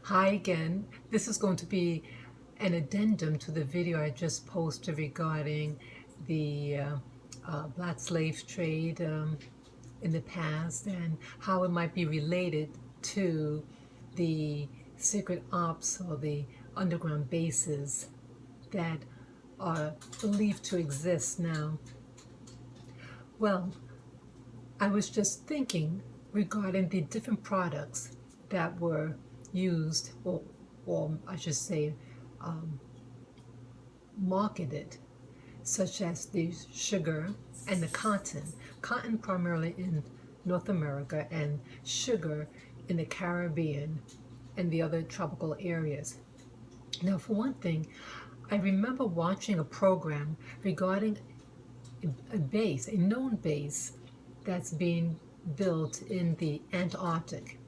Hi again. This is going to be an addendum to the video I just posted regarding the black slave trade in the past and how it might be related to the secret ops or the underground bases that are believed to exist now. Well, I was just thinking regarding the different products that were used, or I should say, um, marketed, such as the sugar and the cotton. Cotton primarily in North America, and sugar in the Caribbean and the other tropical areas. Now, for one thing, I remember watching a program regarding a known base that's being built in the Antarctic.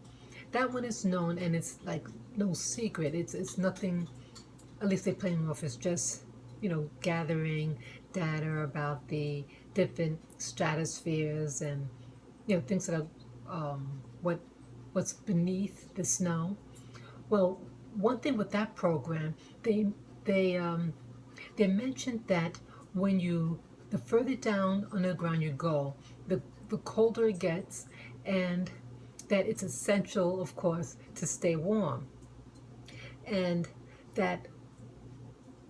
That one is known, and it's like no secret. It's nothing. At least they claim off as just gathering data about the different stratospheres and things that are what's beneath the snow. Well, one thing with that program, they um, they mentioned that when you the further down underground you go, the colder it gets, and that it's essential, of course, to stay warm, and that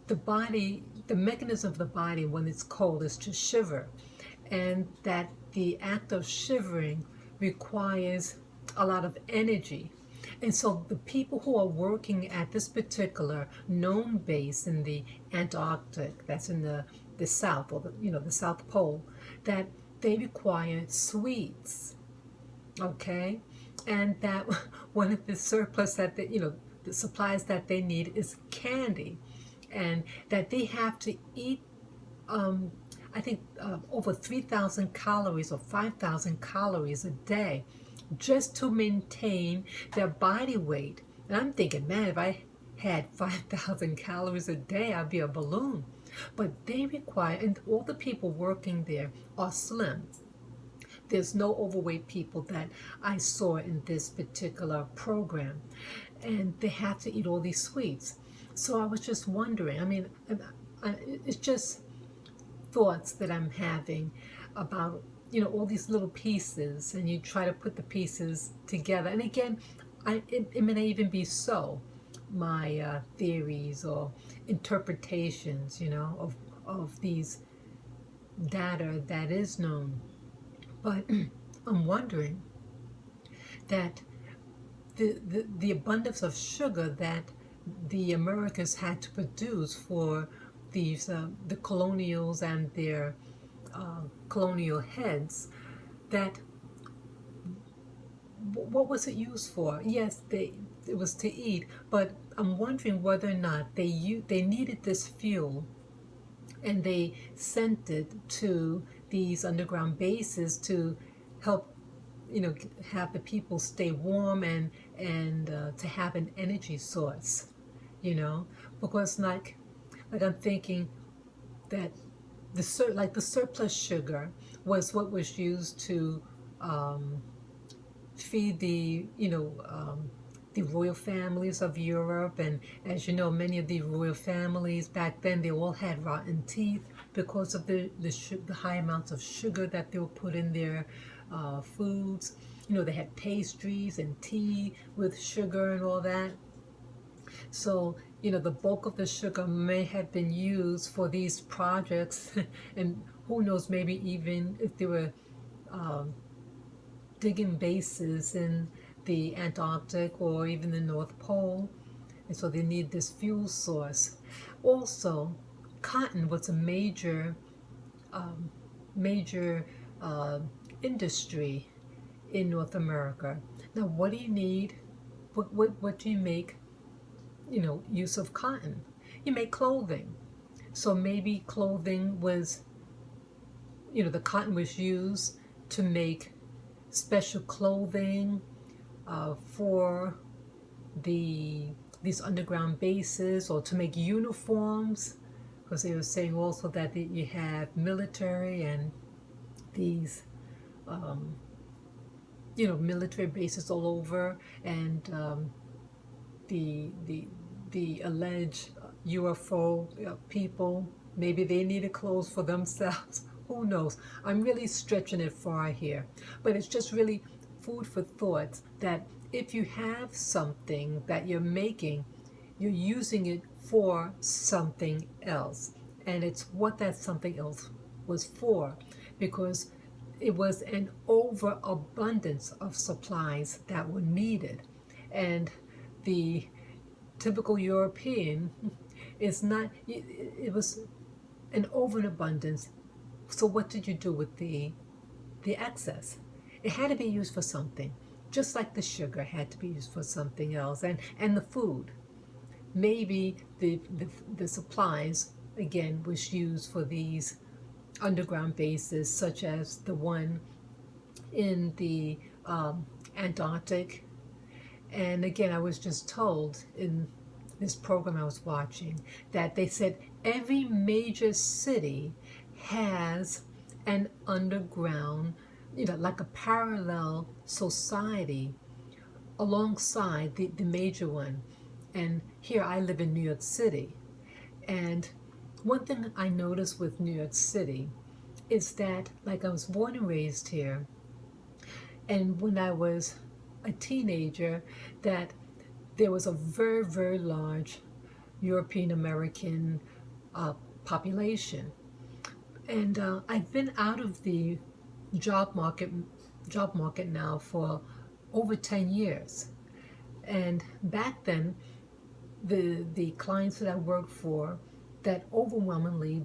the mechanism of the body when it's cold is to shiver, and that the act of shivering requires a lot of energy. And so the people who are working at this particular known base in the Antarctic, that's in the South, or the South Pole, that they require sweets, okay? And that one of the surplus that the supplies that they need is candy, and that they have to eat um, I think over 3,000 calories or 5,000 calories a day just to maintain their body weight. And I'm thinking, man, if I had 5,000 calories a day, I'd be a balloon. But they require, and all the people working there are slim. There's no overweight people that I saw in this particular program. And they have to eat all these sweets. So I was just wondering, I mean, it's just thoughts that I'm having about all these little pieces, and you try to put the pieces together. And again, it may not even be so. My theories or interpretations, of these data that is known, but I'm wondering that the abundance of sugar that the Americans had to produce for these the colonials and their colonial heads, that what was it used for? Yes, it was to eat, but I'm wondering whether or not they needed this fuel, and they sent it to these underground bases to help have the people stay warm, and to have an energy source, because like I'm thinking that the surplus sugar was what was used to um, feed the royal families of Europe. And as you know, many of the royal families back then, they all had rotten teeth because of the high amounts of sugar that they would put in their foods. They had pastries and tea with sugar and all that. So, the bulk of the sugar may have been used for these projects, and who knows, maybe even if they were um, digging bases in the Antarctic or even the North Pole, and so they need this fuel source. Also, cotton was a um, major uh, industry in North America. Now, what do you need? What do you make? Use of cotton. You make clothing. So maybe clothing was, the cotton was used to make special clothing for these underground bases, or to make uniforms, because they were saying also that you have military and these military bases all over, and the the the alleged UFO people, maybe they needed clothes for themselves. Who knows? I'm really stretching it far here, but it's just really food for thought that if you have something that you're making, you're using it for something else, and it's what that something else was for, because it was an overabundance of supplies that were needed. And the typical European is not, it was an overabundance. So what did you do with the excess? It had to be used for something, just like the sugar had to be used for something else, and the food. Maybe the supplies again was used for these underground bases, such as the one in the Antarctic. And again, I was just told in this program I was watching that they said every major city has an underground, like a parallel society alongside the major one. And here I live in New York City. And one thing I noticed with New York City is that, like, I was born and raised here, and when I was a teenager, that there was a very, very large European American population. And I've been out of the job market job market now for over 10 years. And back then, the clients that I worked for, that overwhelmingly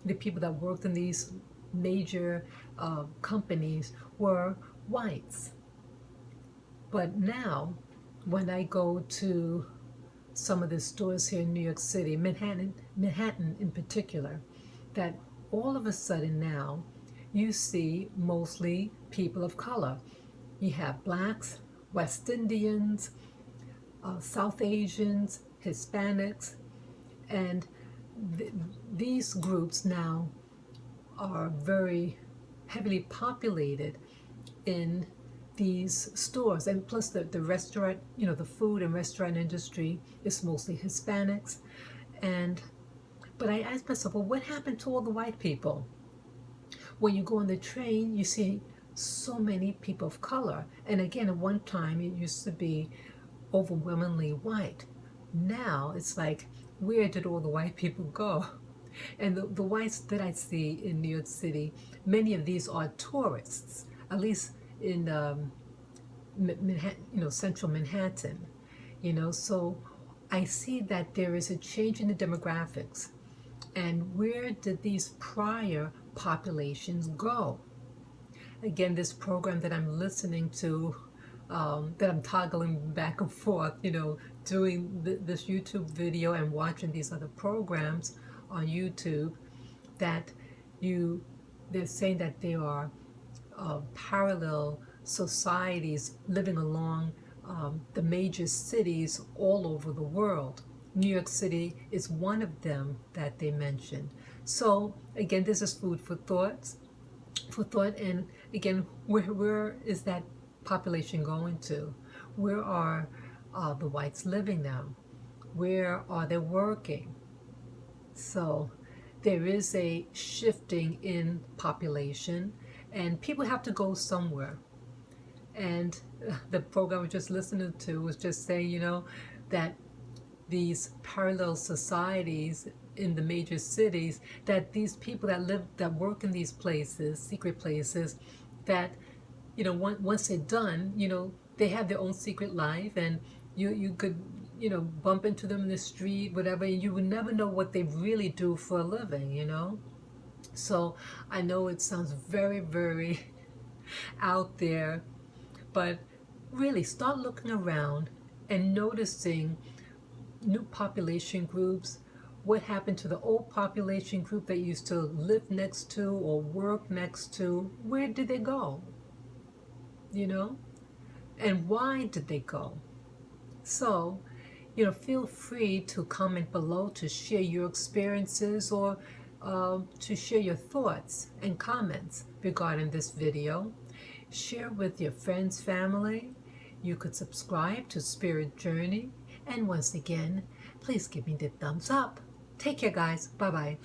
the people that worked in these major companies were whites. But now, when I go to some of the stores here in New York City, Manhattan in particular, that all of a sudden now you see mostly people of color. You have blacks, West Indians, South Asians, Hispanics, and these groups now are very heavily populated in these stores. And plus the restaurant, the food and restaurant industry is mostly Hispanics. And but I asked myself, well, what happened to all the white people? When you go on the train, you see so many people of color. And again, at one time, it used to be overwhelmingly white. Now it's like, where did all the white people go? And the whites that I see in New York City, many of these are tourists, at least in Manhattan, central Manhattan. So I see that there is a change in the demographics. And where did these prior populations go? Again, this program that I'm listening to, that I'm toggling back and forth, doing this YouTube video and watching these other programs on YouTube, that they're saying that there are parallel societies living along the major cities all over the world. New York City is one of them that they mentioned. So again, this is food for thought. And again, where is that population going to? Where are the whites living now? Where are they working? So there is a shifting in population, and people have to go somewhere. And the program I was just listening to was just saying, that these parallel societies in the major cities, that these people that work in these places, secret places, that once they're done, they have their own secret life, and you could bump into them in the street, whatever, and you would never know what they really do for a living. So I know it sounds very, very out there, but really start looking around and noticing new population groups. What happened to the old population group that used to live next to or work next to? Where did they go? And why did they go? So, feel free to comment below to share your experiences, or to share your thoughts and comments regarding this video. Share with your friends, family. You could subscribe to Spirit Journey, And once again, please give me the thumbs up. Take care, guys. Bye-bye.